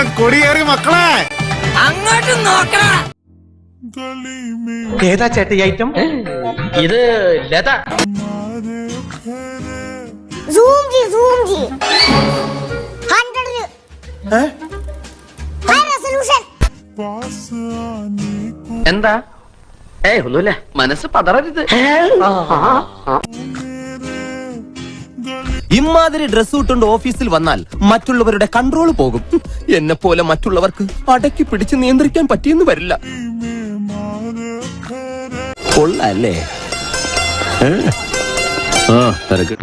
ഞാൻ കൊടിയേറി മക്കളെ അങ്ങോട്ട് നോക്കണ. ഏതാ ചേട്ട ഈ ഐറ്റം? ഇത് Latha. zoom ji 100 high resolution. എന്താ? ഒന്നുമില്ല, മനസ്സ് പതറരുത്. ഇമാതിരി ഡ്രസ് ഇട്ടുകൊണ്ട് ഓഫീസിൽ വന്നാൽ മറ്റുള്ളവരുടെ കൺട്രോൾ പോകും. എന്നെ പോലെ മറ്റുള്ളവർക്ക് അടക്കി പിടിച്ച് നിയന്ത്രിക്കാൻ പറ്റിയെന്ന് വരില്ല. കൊള്ളാല്ലേ? തിരക്ക്